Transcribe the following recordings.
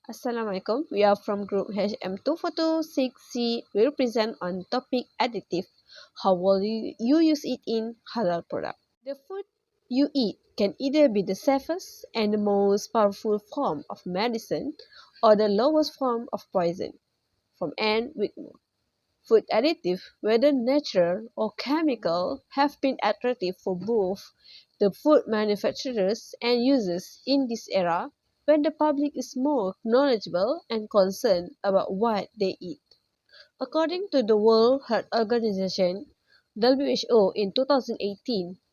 Assalamualaikum. We are from group HM2426C. We represent on topic additive. How will you use it in halal product? The food you eat can either be the safest and the most powerful form of medicine or the lowest form of poison. From Anne Wigmore. Food additives, whether natural or chemical, have been attractive for both the food manufacturers and users in this era when the public is more knowledgeable and concerned about what they eat. According to the World Health Organization (WHO) in 2018,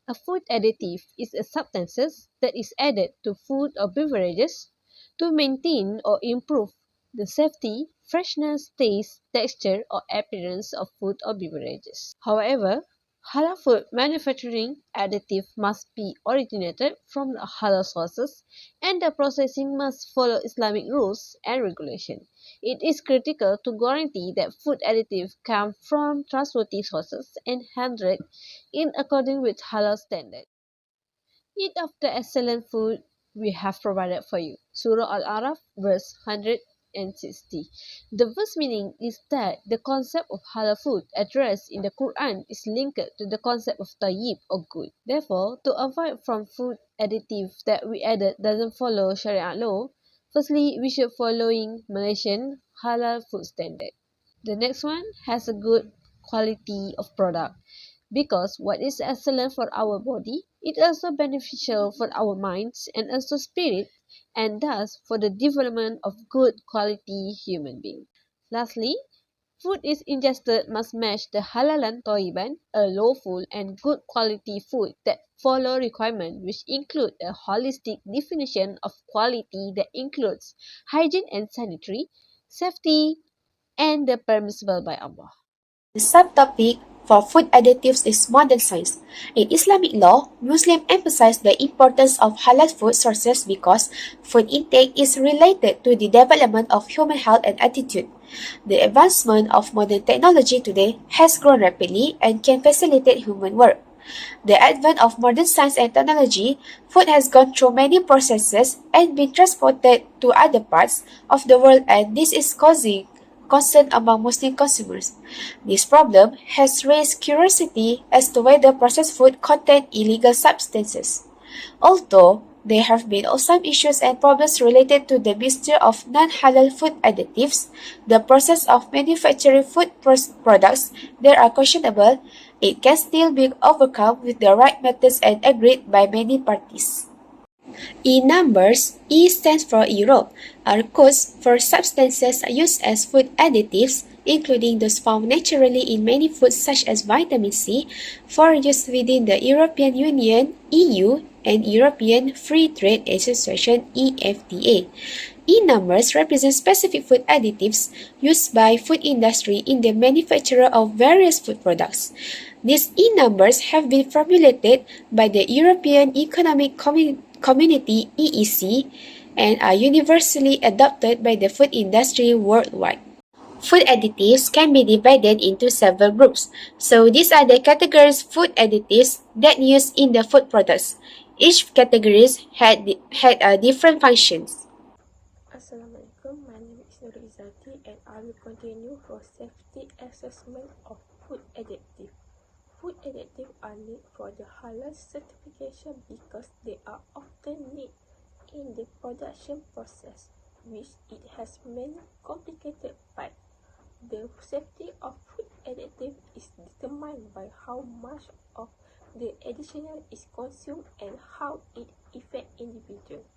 a food additive is a substance that is added to food or beverages to maintain or improve the safety, freshness, taste, texture, or appearance of food or beverages. However, halal food manufacturing additive must be originated from halal sources and the processing must follow Islamic rules and regulations. It is critical to guarantee that food additives come from trustworthy sources and handled in accordance with halal standards. Eat of the excellent food we have provided for you. Surah Al-Araf, verse 160. The verse meaning is that the concept of halal food addressed in the Quran is linked to the concept of tayyib or good. Therefore, to avoid from food additive that we added doesn't follow Sharia law, firstly, we should following Malaysian halal food standard. The next one has a good quality of product because what is excellent for our body it is also beneficial for our minds and also spirit and thus for the development of good quality human being. Lastly, food is ingested must match the halalan toiban, a lawful and good quality food that follow requirements which include a holistic definition of quality that includes hygiene and sanitary, safety, and the permissible by Allah. The subtopic for food additives is modern science. In Islamic law, Muslims emphasize the importance of halal food sources because food intake is related to the development of human health and attitude. The advancement of modern technology today has grown rapidly and can facilitate human work. The advent of modern science and technology, food has gone through many processes and been transported to other parts of the world and this is causing concern among Muslim consumers. This problem has raised curiosity as to whether processed food contain illegal substances. Although there have been some issues and problems related to the mixture of non-halal food additives, the process of manufacturing food products that are questionable, it can still be overcome with the right methods and agreed by many parties. In numbers, E stands for Europe, are codes for substances used as food additives, including those found naturally in many foods such as vitamin C, for use within the European Union (EU) and European Free Trade Association (EFTA). E numbers represent specific food additives used by food industry in the manufacture of various food products. These E numbers have been formulated by the European Economic Community (EEC) and are universally adopted by the food industry worldwide. Food additives can be divided into several groups. So these are the categories food additives that used in the food products. Each categories had different functions. Assalamualaikum, my name is Nur Izzati and I will continue for safety assessment of food additive. Food additives are needed for the halal certification because they are often needed in the production process, which it has many complicated parts. The safety of food additive is determined by how much of the additional is consumed and how it affects individuals.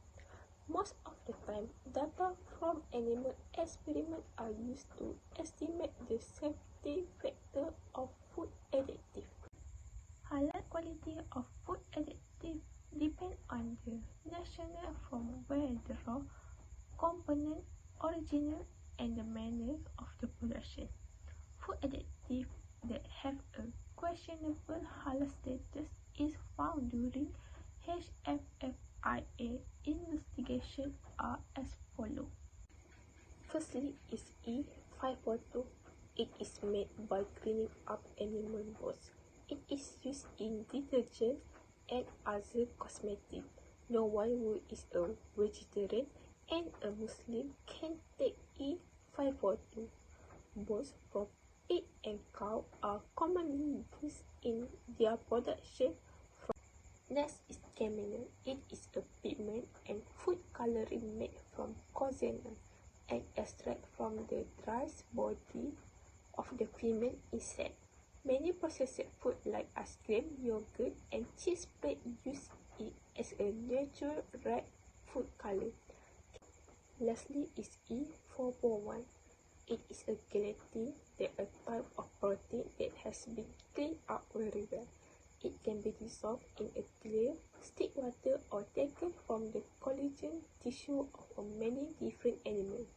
Most of the time, data from animal experiments are used to estimate the safety factor of food additives. Halal quality of food additives depends on the national from where the raw component originate and the manner of the production. Food additives that have a questionable halal status is found during HFFIA investigation are as follows. Firstly is E542. It is made by cleaning up animal bones. It is used in detergent and other cosmetics. No one who is a vegetarian and a Muslim can take E542. Both from pig and cow are commonly used in their production. Next is camellia. It is a pigment and food coloring made from collagen, an extract from the dry body of the female insect. Many processed food like ice cream, yogurt, and cheese plate use it as a natural red food color. Lastly is E441. It is a gelatin, a type of protein that has been cleaned up very well. It can be dissolved in a clear, stick water or taken from the collagen tissue of many different animals.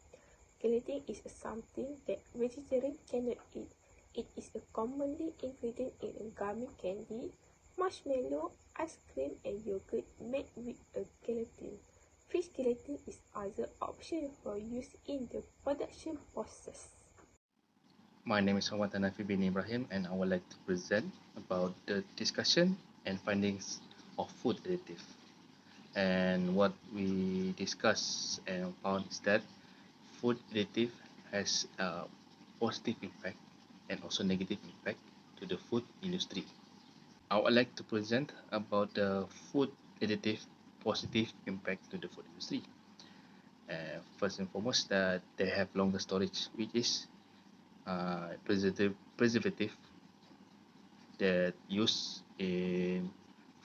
Gelatin is something that vegetarians cannot eat. It is a commonly ingredient in a gummy candy, marshmallow, ice cream, and yogurt made with a gelatin. Fish gelatin is other option for use in the production process. My name is Muhammad Hanafi bin Ibrahim and I would like to present about the discussion and findings of food additive. And what we discussed and found is that food additive has a positive impact and also negative impact to the food industry. I would like to present about the food additive positive impact to the food industry. First and foremost, that they have longer storage, which is preservative that used in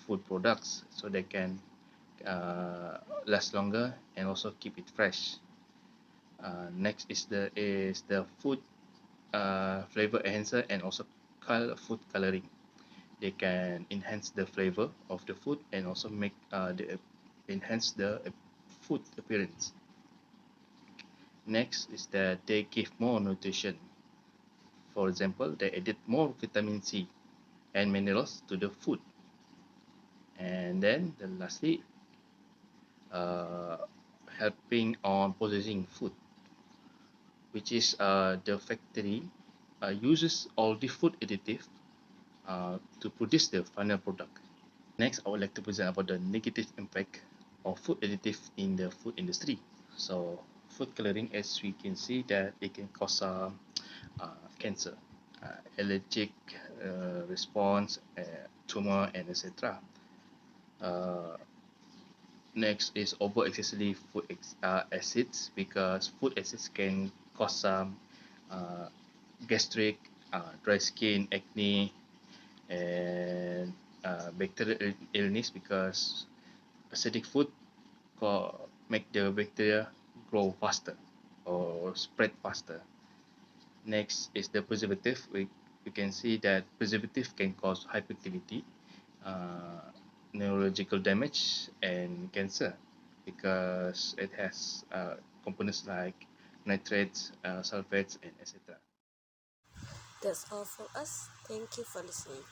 food products so they can last longer and also keep it fresh. Next is the food flavor enhancer and also food coloring. They can enhance the flavor of the food and also make enhance the food appearance. Next is that they give more nutrition. For example, they added more vitamin C and minerals to the food. And then lastly, uh, helping on processing food, which is the factory uses all the food additive to produce the final product. Next, I would like to present about the negative impact of food additive in the food industry. So, food coloring, as we can see, that it can cause cancer, allergic response, tumor, and etc. Next is over excessively food acids, because food acids can cause some gastric, dry skin, acne, and bacterial illness, because acidic food make the bacteria grow faster or spread faster. Next is the preservative. We can see that preservative can cause hyperactivity, uh, neurological damage, and cancer, because it has components like nitrates, sulfates, and etc. That's all from us. Thank you for listening.